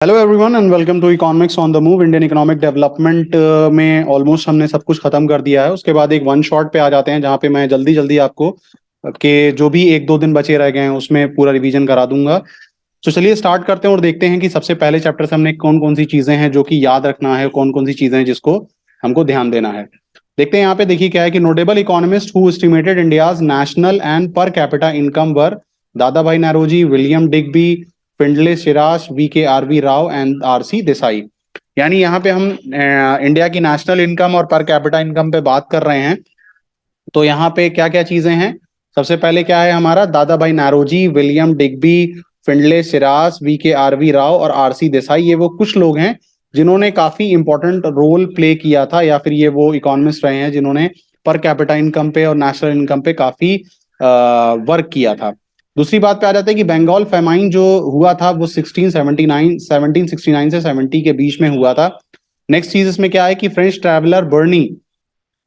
Hello everyone and welcome to economics on the move. Indian economic development में almost हमने सब कुछ खत्म कर दिया है। उसके बाद एक वन शॉट पे आ जाते हैं जहाँ पे मैं जल्दी जल्दी आपको के जो भी एक दो दिन बचे रह गए हैं उसमें पूरा रिवीजन करा दूंगा। तो चलिए स्टार्ट करते हैं और देखते हैं कि सबसे पहले चैप्टर से हमने कौन कौन सी चीजें हैं जो कि याद रखना है, कौन कौन सी चीजें हैं जिसको हमको ध्यान देना है। देखते हैं यहाँ पे, देखिए क्या है कि notable economist who estimated India's national and per capita income were Dadabhai Naoroji, William Digby, Findlay Shirras, V K R V Rao and R C Desai. यानी यहाँ पे हम इंडिया की नेशनल इनकम और पर कैपिटा इनकम पे बात कर रहे हैं। तो यहाँ पे क्या क्या चीजें हैं, सबसे पहले क्या है हमारा Dadabhai Naoroji, William Digby, Findlay Shirras, V K R V Rao और आर सी देसाई। ये वो कुछ लोग हैं जिन्होंने काफी इंपॉर्टेंट रोल प्ले किया था, या फिर ये वो इकोनॉमिस्ट रहे हैं जिन्होंने पर कैपिटा इनकम पे और नेशनल इनकम पे काफी वर्क किया था। दूसरी बात पे आ जाता है कि बंगाल फेमाइन जो हुआ था वो 1669 से 70 के बीच में हुआ था। नेक्स्ट चीज इसमें क्या है कि फ्रेंच ट्रैवलर बर्नी,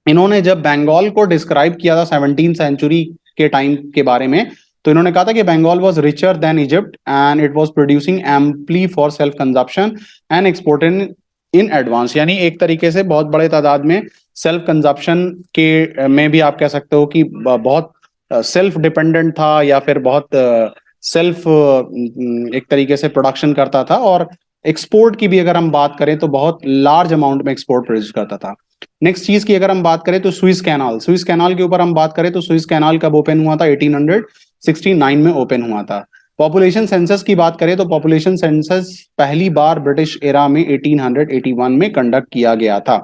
इन्होंने जब बंगाल को डिस्क्राइब किया था 17th सेंचुरी के टाइम के बारे में, तो इन्होंने कहा था कि Bengal was richer than Egypt and it was producing amply for self consumption and export in advance. यानी एक तरीके से बहुत बड़े तादाद में सेल्फ कंजप्शन के में भी आप कह सकते हो कि बहुत सेल्फ डिपेंडेंट था, या फिर बहुत सेल्फ एक तरीके से प्रोडक्शन करता था। और एक्सपोर्ट की भी अगर हम बात करें तो बहुत लार्ज अमाउंट में एक्सपोर्ट प्रोड्यूस करता था। नेक्स्ट चीज की अगर हम बात करें तो स्विस कैनाल के ऊपर हम बात करें तो स्विस कैनाल कब ओपन हुआ था? 1869 में ओपन हुआ था। पॉपुलेशन सेंसस की बात करें तो पॉपुलेशन सेंसस पहली बार ब्रिटिश एरा में 1881 में कंडक्ट किया गया था।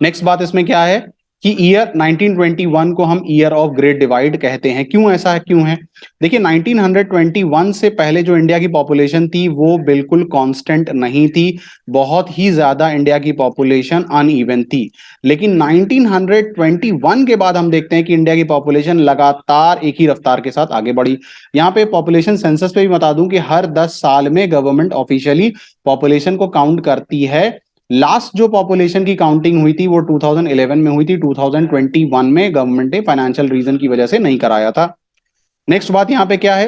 नेक्स्ट बात इसमें क्या है कि ईयर 1921 को हम ईयर ऑफ ग्रेट डिवाइड कहते हैं। क्यों ऐसा है, क्यों है? देखिए 1921 से पहले जो इंडिया की पॉपुलेशन थी वो बिल्कुल कांस्टेंट नहीं थी, बहुत ही ज्यादा इंडिया की पॉपुलेशन अनइवन थी। लेकिन 1921 के बाद हम देखते हैं कि इंडिया की पॉपुलेशन लगातार एक ही रफ्तार के साथ आगे बढ़ी। यहाँ पे पॉपुलेशन सेंसस पे भी बता दूं कि हर 10 साल में गवर्नमेंट ऑफिशियली पॉपुलेशन को काउंट करती है। लास्ट जो पॉपुलेशन की काउंटिंग हुई थी वो 2011 में हुई थी, 2021 में गवर्नमेंट ने फाइनेंशियल रीजन की वजह से नहीं कराया था। नेक्स्ट बात यहाँ पे क्या है?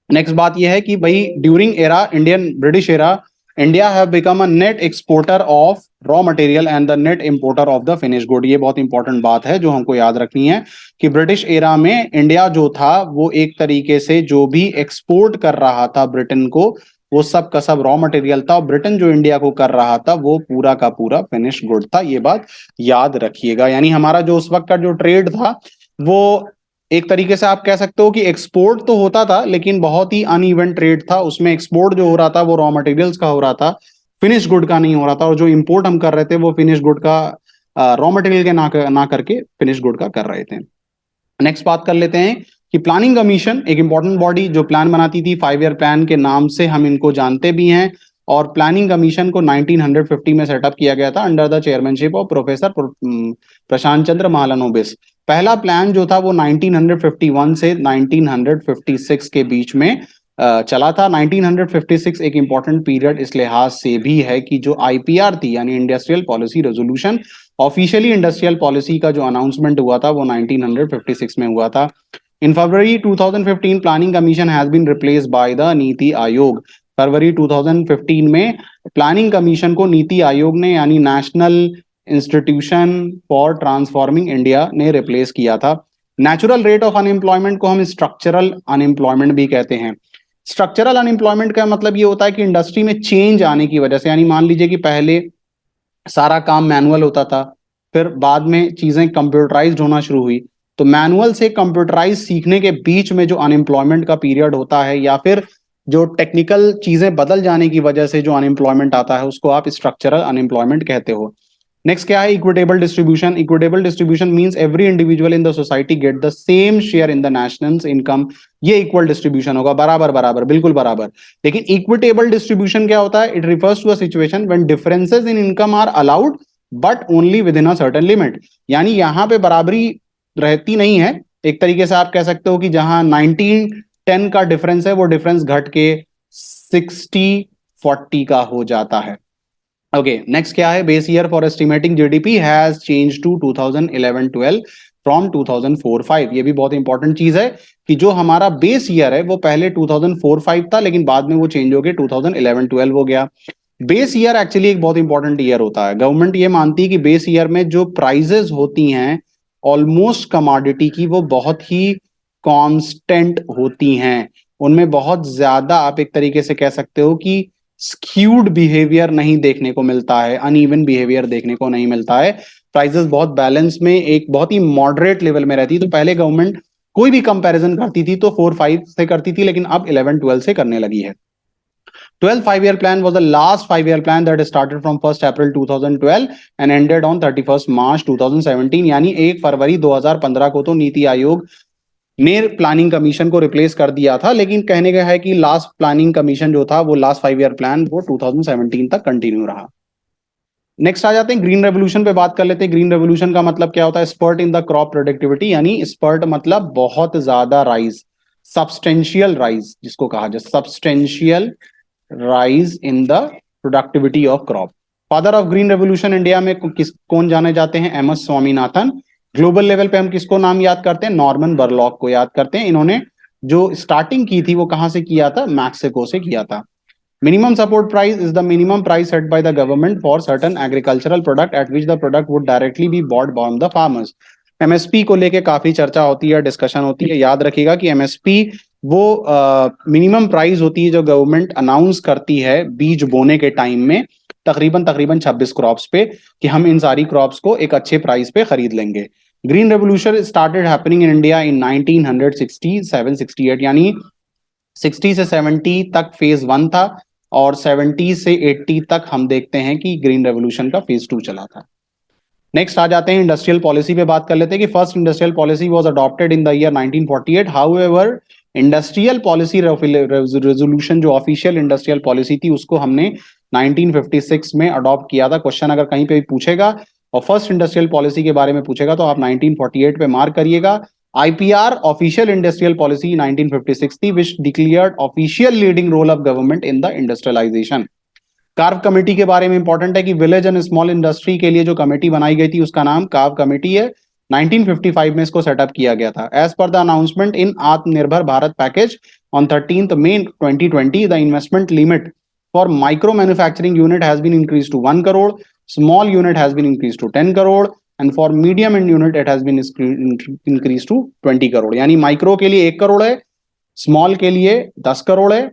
नेक्स्ट बात यह है कि भाई during era Indian British era India have become a net exporter of raw material and the net importer of the finish good. ये बहुत इंपॉर्टेंट बात है जो हमको याद रखनी है कि ब्रिटिश एरा में इंडिया जो था वो एक तरीके से जो भी एक्सपोर्ट कर रहा था ब्रिटेन को, वो सब का सब रॉ मटेरियल था, और ब्रिटेन जो इंडिया को कर रहा था वो पूरा का पूरा फिनिश गुड था। ये बात याद रखिएगा। यानी हमारा जो उस वक्त का जो ट्रेड था वो एक तरीके से आप कह सकते हो कि एक्सपोर्ट तो होता था लेकिन बहुत ही अनइवन ट्रेड था। उसमें एक्सपोर्ट जो हो रहा था वो रॉ मटेरियल्स का हो रहा था, फिनिश गुड का नहीं हो रहा था। और जो इंपोर्ट हम कर रहे थे वो फिनिश गुड का, रॉ मटेरियल के ना करके फिनिश गुड का कर रहे थे। नेक्स्ट बात कर लेते हैं कि प्लानिंग कमीशन एक इंपॉर्टेंट बॉडी जो प्लान बनाती थी, 5 ईयर प्लान के नाम से हम इनको जानते भी हैं। और प्लानिंग कमीशन को 1950 में सेटअप किया गया था under the chairmanship of professor Prasanta Chandra Mahalanobis. पहला प्लान जो था वो 1951 से 1956 के बीच में चला था। 1956 एक इंपॉर्टेंट पीरियड इस लिहाज से भी है कि जो आईपीआर थी यानी industrial policy resolution, officially industrial policy का जो अनाउंसमेंट हुआ था वो 1956 में हुआ था। In February 2015 planning commission has been replaced by the NITI Aayog. फरवरी 2015 में प्लानिंग कमीशन को नीति आयोग ने यानी national institution for transforming India ने रिप्लेस किया था। नेचुरल रेट ऑफ अनएम्प्लॉयमेंट को हम स्ट्रक्चरल अनएम्प्लॉयमेंट भी कहते हैं। स्ट्रक्चरल अनएम्प्लॉयमेंट का मतलब ये होता है कि इंडस्ट्री में चेंज आने की वजह से, यानी मान लीजिए कि पहले सारा काम मैनुअल होता था, फिर बाद में चीजें कंप्यूटराइज्ड होना शुरू हुई, तो मैनुअल से कंप्यूटराइज सीखने के बीच में जो अनएम्प्लॉयमेंट का पीरियड होता है या फिर जो टेक्निकल चीजें बदल जाने की वजह से जो अनएम्प्लॉयमेंट आता है उसको आप स्ट्रक्चरल अनएम्प्लॉयमेंट कहते हो। नेक्स्ट क्या है? Equitable distribution. Equitable distribution means every individual in the society get the same share in the national income. ये इक्वल डिस्ट्रीब्यूशन होगा, बराबर बराबर, बिल्कुल बराबर। लेकिन इक्विटेबल डिस्ट्रीब्यूशन क्या होता है? It refers to a situation when differences in income are allowed but only within a certain limit. यानी यहां पे बराबरी रहती नहीं है। एक तरीके से आप कह सकते हो कि जहां 1910 का डिफरेंस है वो डिफरेंस घट के 60-40 का हो जाता है। ओके नेक्स्ट क्या है? Base year for estimating GDP has change to 2011-12। From 2004-05। ये भी बहुत इंपॉर्टेंट चीज है कि जो हमारा बेस ईयर है वो पहले 2004-05 था, लेकिन बाद में वो चेंज हो गया 2011-12 हो गया। बेस ईयर एक्चुअली एक बहुत इंपॉर्टेंट ईयर होता है। गवर्नमेंट ये मानती है कि बेस ईयर में जो प्राइजेस होती हैं ऑलमोस्ट कमोडिटी की, वो बहुत ही कांस्टेंट होती हैं। उनमें बहुत ज्यादा आप एक तरीके से कह सकते हो कि स्क्यूड बिहेवियर नहीं देखने को मिलता है, अनइवन बिहेवियर देखने को नहीं मिलता है। प्राइसेस बहुत बैलेंस में एक बहुत ही मॉडरेट लेवल में रहती है। तो पहले गवर्नमेंट कोई भी कंपैरिजन करती थी तो 4-5 से करती थी, लेकिन अब 11-12 से करने लगी है। 12th 5-year plan was the last 5-year plan that started from 1st April 2012 and ended on 31st March 2017। यानी 1 फरवरी 2015 को तो नीति आयोग ने प्लानिंग कमीशन को रिप्लेस कर दिया था, लेकिन कहने का है कि लास्ट प्लानिंग कमीशन जो था वो लास्ट 5-year प्लान वो 2017 तक कंटिन्यू रहा। नेक्स्ट आ जाते हैं ग्रीन रेवोल्यूशन पे बात कर लेते हैं। ग्रीन रेवोल्यूशन का मतलब क्या होता है? Spurt in the crop productivity, यानी स्पर्ट मतलब बहुत ज्यादा राइज, सब्सटेंशियल राइज जिसको कहा जाए, substantial rise in the productivity of crop. Father of green revolution India में कौन जाने जाते हैं? M S Swaminathan. Global level पे हम किसको नाम याद करते हैं? नॉर्मन बरलॉक को याद करते हैं। इन्होंने जो स्टार्टिंग की थी वो कहां से किया था? मैक्सिको से किया था। Minimum support price is the minimum price set by the government for certain agricultural product at which the product would directly be bought by the farmers। MSP को लेके काफी चर्चा होती है, डिस्कशन होती है। याद रखिएगा कि एमएसपी वो मिनिमम प्राइस होती है जो गवर्नमेंट अनाउंस करती है बीज बोने के टाइम में, तकरीबन 26 क्रॉप्स पे, कि हम इन सारी क्रॉप्स को एक अच्छे प्राइस पे खरीद लेंगे। Green revolution started happening in India in 1967-68, यानी 60 से 70 तक फेज 1 था और 70 से 80 तक हम देखते हैं कि ग्रीन रेवोल्यूशन का फेज 2 चला था। नेक्स्ट आ जाते हैं इंडस्ट्रियल पॉलिसी पे बात कर लेते हैं कि first industrial policy was adopted in the year 1948। However industrial policy resolution, जो ऑफिशियल इंडस्ट्रियल पॉलिसी थी, उसको हमने 1956 में अडॉप्ट किया था। क्वेश्चन अगर कहीं पे भी पूछेगा और फर्स्ट इंडस्ट्रियल पॉलिसी के बारे में पूछेगा तो आप 1948 पे मार्क करिएगा। आईपीआर ऑफिशियल इंडस्ट्रियल पॉलिसी 1956 थी, which declared official leading role of government in the industrialisation. Karve committee के बारे में इंपॉर्टेंट है कि विलेज एंड स्मॉल इंडस्ट्री के लिए जो कमेटी बनाई गई थी उसका नाम कार्व कमेटी है। 1955 में इसको सेटअप किया गया था। As per the announcement in Atmanirbhar Bharat package on 13th May 2020, the investment limit for micro manufacturing unit has been increase to 1 crore, small unit has been increase to 10 crore and for medium and unit it has been increase to 20 crore. यानी micro के लिए 1 करोड़ है, small के लिए 10 करोड़ है,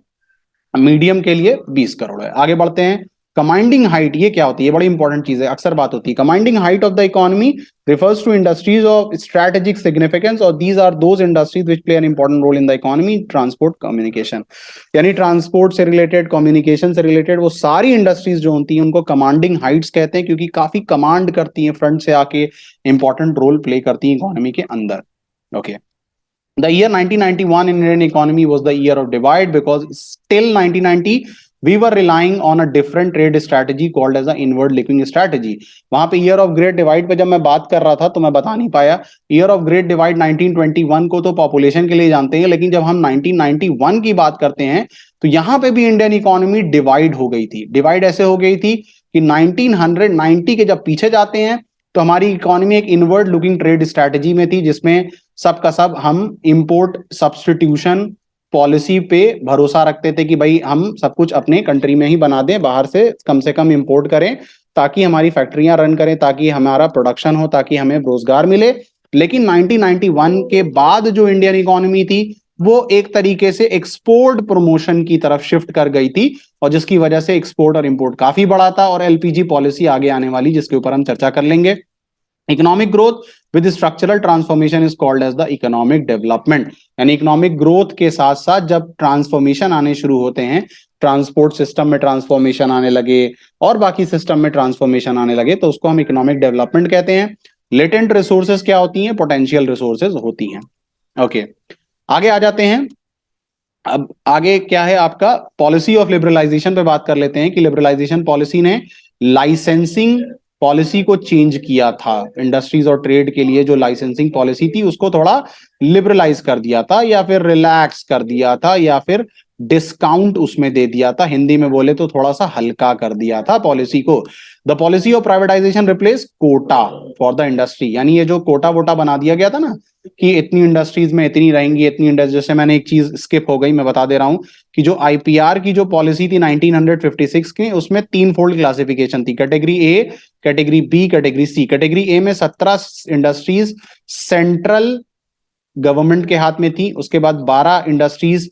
medium के लिए 20 करोड़ है। आगे बढ़ते हैं। कमांडिंग हाइट ये क्या होती है? ये बड़ी इंपॉर्टेंट चीज है, अक्सर बात होती है। Commanding height of the economy refers to industries of strategic significance और these are those industries which play an important role in the economy। Transport communication, यानी ट्रांसपोर्ट से रिलेटेड, कम्युनिकेशन से रिलेटेड वो सारी इंडस्ट्रीज जो होती हैं उनको कमांडिंग हाइट्स कहते हैं, क्योंकि काफी कमांड करती हैं, फ्रंट से आके इंपॉर्टेंट रोल प्ले करती हैं इकोनॉमी के अंदर। Okay The year 1991 in Indian economy was the year of divide because till 1990 we were relying on a different trade strategy called as a inward linking strategy। वहां पे year of great divide पे जब मैं बात कर रहा था तो मैं बता नहीं पाया। year of great divide 1921 को तो पॉपुलेशन के लिए जानते हैं, लेकिन जब हम 1991 की बात करते हैं तो यहां पे भी इंडियन इकोनॉमी डिवाइड हो गई थी। डिवाइड ऐसे हो गई थी कि 1990 के जब पीछे जाते हैं तो हमारी इकोनॉमी एक इनवर्ड लुकिंग ट्रेड स्ट्रैटेजी में थी, जिसमें सबका सब हम इंपोर्ट सब्स्टिट्यूशन पॉलिसी पे भरोसा रखते थे कि भाई हम सब कुछ अपने कंट्री में ही बना दें, बाहर से कम इंपोर्ट करें ताकि हमारी फैक्ट्रियां रन करें, ताकि हमारा प्रोडक्शन हो, ताकि हमें रोजगार मिले। लेकिन 1991 के बाद जो इंडियन इकोनॉमी थी वो एक तरीके से एक्सपोर्ट प्रमोशन की तरफ शिफ्ट कर गई थी, और जिसकी वजह से एक्सपोर्ट और इंपोर्ट काफी बढ़ा था। और एलपीजी पॉलिसी आगे आने वाली, जिसके ऊपर हम चर्चा कर लेंगे। Economic growth with structural transformation is called as the economic development. यानी इकोनॉमिक ग्रोथ के साथ साथ जब ट्रांसफॉर्मेशन आने शुरू होते हैं, ट्रांसपोर्ट सिस्टम में ट्रांसफॉर्मेशन आने लगे और बाकी सिस्टम में ट्रांसफॉर्मेशन आने लगे, तो उसको हम इकोनॉमिक डेवलपमेंट कहते हैं। लेटेंट रिसोर्सेज क्या होती हैं? पोटेंशियल रिसोर्सेज होती हैं। ओके आगे आ जाते हैं। अब आगे क्या है आपका? पॉलिसी ऑफ लिबरलाइजेशन पे बात कर लेते हैं कि लिबरलाइजेशन पॉलिसी ने लाइसेंसिंग पॉलिसी को चेंज किया था। इंडस्ट्रीज और ट्रेड के लिए जो लाइसेंसिंग पॉलिसी थी उसको थोड़ा लिबरलाइज कर दिया था, या फिर रिलैक्स कर दिया था, या फिर डिस्काउंट उसमें दे दिया था, हिंदी में बोले तो थोड़ा सा हल्का कर दिया था पॉलिसी को। The policy of privatisation replace Kota for the industry, यानी ये जो कोटा वोटा बना दिया गया था ना कि इतनी इंडस्ट्रीज में इतनी रहेंगी, इतनी इंडस्ट्री, जैसे मैंने एक चीज स्किप हो गई, मैं बता दे रहा हूं कि जो आईपीआर की जो पॉलिसी थी 1956 की, उसमें तीन फोल्ड क्लासिफिकेशन थी, category A, category B, category C. Category A में 17 इंडस्ट्रीज सेंट्रल गवर्नमेंट के हाथ में थी, उसके बाद 12 इंडस्ट्रीज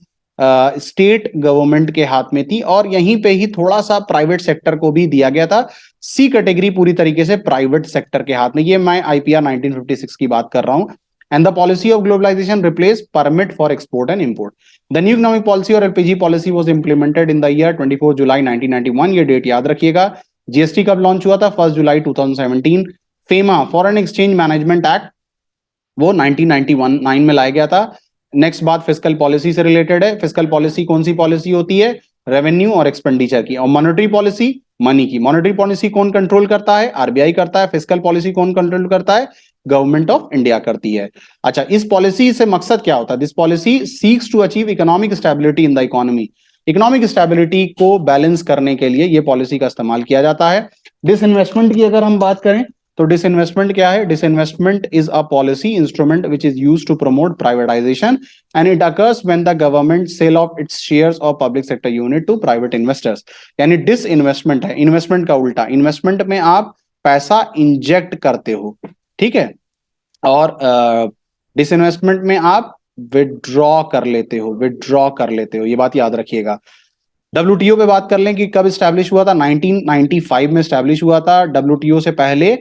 स्टेट गवर्नमेंट के हाथ में थी, और यहीं पे ही थोड़ा सा प्राइवेट सेक्टर को भी दिया गया था। सी कैटेगरी पूरी तरीके से प्राइवेट सेक्टर के हाथ में। ये मैं आईपीआर 1956 की बात कर रहा हूं। And the policy of globalisation replace permit for export and import. The new economic policy और LPG policy was implemented in the year 24 July 1991। ये डेट याद रखिएगा। जीएसटी कब लॉन्च हुआ था? 1 जुलाई 2017। FEMA foreign exchange management act वो 1991 में लाया गया था। नेक्स्ट बात फिस्कल पॉलिसी से रिलेटेड है। फिस्कल पॉलिसी कौन सी पॉलिसी होती है? रेवेन्यू और एक्सपेंडिचर की। और मॉनेटरी पॉलिसी मनी की। मॉनेटरी पॉलिसी कौन कंट्रोल करता है? आरबीआई करता है। फिस्कल पॉलिसी कौन कंट्रोल करता है? गवर्नमेंट ऑफ इंडिया करती है। अच्छा, इस पॉलिसी से मकसद क्या होता है? This policy seeks to achieve economic stability in the economy. Economic stability को बैलेंस करने के लिए ये पॉलिसी का इस्तेमाल किया जाता है। डिसइन्वेस्टमेंट की अगर हम बात करें तो डिसइन्वेस्टमेंट क्या है? Disinvestment is a policy instrument which is used to promote privatisation and it occurs when the government sell off its shares of public sector unit to private investors. यानी डिसइन्वेस्टमेंट है इन्वेस्टमेंट का उल्टा। Investment में आप पैसा inject करते हो, ठीक है, और डिसइन्वेस्टमेंट में आप विड्रॉ कर लेते हो, विड्रॉ कर लेते हो। ये बात याद रखिएगा। डब्ल्यूटीओ पे बात कर लें कि कब स्टैब्लिश हुआ था? 1995 में स्टैब्लिश हुआ था। डब्ल्यूटीओ से पहले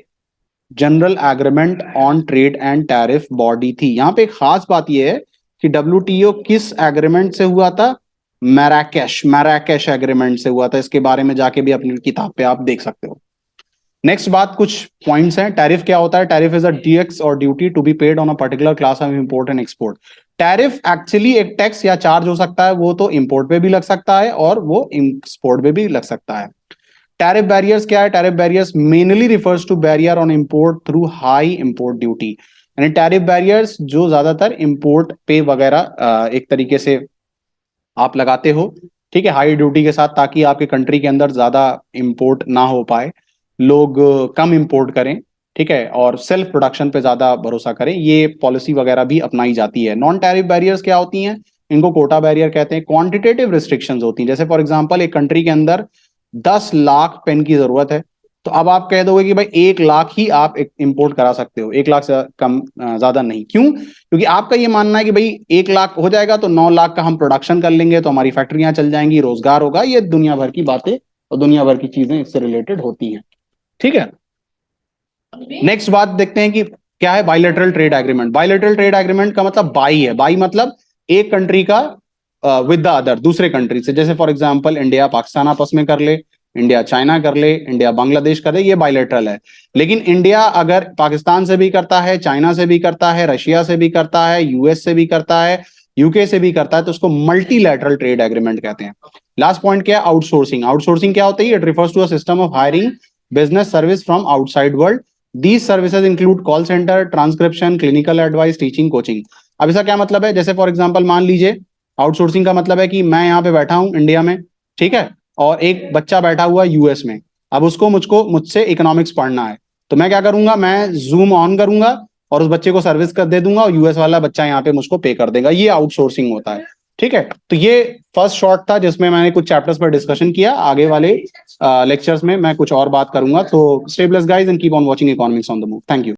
general agreement on trade and tariff body थी। यहां पे एक खास बात यह है कि डब्ल्यूटीओ किस एग्रीमेंट से हुआ था? मैराकेश, मैराकेश एग्रीमेंट से हुआ था। इसके बारे में जाके भी अपनी किताब पे आप देख सकते हो। नेक्स्ट बात, कुछ पॉइंट्स हैं। टैरिफ क्या होता है? टैरिफ इज अ टैक्स और duty to be paid on a particular class of import and export. Tariff actually एक टैक्स या चार्ज हो सकता है, वो तो इंपोर्ट पे भी लग सकता है और वो एक्सपोर्ट पे भी लग सकता है। टैरिफ बैरियर्स क्या है? Tariff barriers mainly refers to barrier on import through high import duty. यानी टैरिफ बैरियर्स जो ज्यादातर इंपोर्ट पे वगैरह एक तरीके से आप लगाते हो, ठीक है, हाई ड्यूटी के साथ, ताकि आपके कंट्री के अंदर ज्यादा इंपोर्ट ना हो पाए, लोग कम इंपोर्ट करें, ठीक है, और सेल्फ प्रोडक्शन पे ज्यादा भरोसा करें। ये पॉलिसी वगैरह भी अपनाई जाती है। नॉन टैरिफ बैरियर्स क्या होती हैं? इनको कोटा बैरियर कहते हैं। क्वांटिटेटिव रिस्ट्रिक्शंस होती हैं। जैसे फॉर एग्जांपल एक कंट्री के अंदर 10 लाख पेन की जरूरत है, तो अब आप कह दोगे कि भाई 1 लाख ही आप इंपोर्ट करा सकते हो, 1 लाख से कम ज्यादा नहीं। क्यों? क्योंकि आपका ये मानना है कि भाई 1 लाख हो जाएगा तो 9 लाख का हम प्रोडक्शन कर लेंगे, तो हमारी फैक्ट्रियां चल जाएंगी, रोजगार होगा। ये दुनिया भर की बातें और दुनिया भर की चीजें इससे रिलेटेड होती हैं, ठीक है। नेक्स्ट बात देखते हैं कि क्या है bilateral trade agreement. Bilateral trade agreement का मतलब बाई है। बाई मतलब एक कंट्री का विद द अदर, दूसरे कंट्री से। जैसे फॉर एग्जांपल इंडिया पाकिस्तान आपस में कर ले, इंडिया चाइना कर ले, इंडिया बांग्लादेश कर ले, ये बायलैटरल है। लेकिन इंडिया अगर पाकिस्तान से भी करता है, चाइना से भी करता है, रशिया से भी करता है, यूएस से भी करता है, यूके से भी करता है, तो उसको मल्टीलैटरल ट्रेड एग्रीमेंट कहते हैं। लास्ट पॉइंट क्या है? आउटसोर्सिंग। आउटसोर्सिंग क्या होता है? It refers to a system of hiring business service from outside world. These services include call centre, transcription, clinical advice, teaching, coaching. अब इसका क्या मतलब है? जैसे फॉर एग्जांपल मान लीजिए आउटसोर्सिंग का मतलब है कि मैं यहाँ पे बैठा हूँ इंडिया में, ठीक है, और एक बच्चा बैठा हुआ यूएस में। अब उसको मुझसे इकोनॉमिक्स पढ़ना है, तो मैं क्या करूंगा? मैं जूम ऑन करूंगा और उस बच्चे को सर्विस कर दे दूंगा, और यूएस वाला बच्चा यहाँ पे मुझको पे कर देगा। ये आउटसोर्सिंग होता है, ठीक है। तो ये फर्स्ट शॉर्ट था जिसमें मैंने कुछ चैप्टर्स पर डिस्कशन किया। आगे वाले लेक्चर्स में मैं कुछ और बात करूंगा। तो stay blessed guys and keep on watching economics on the move. Thank you.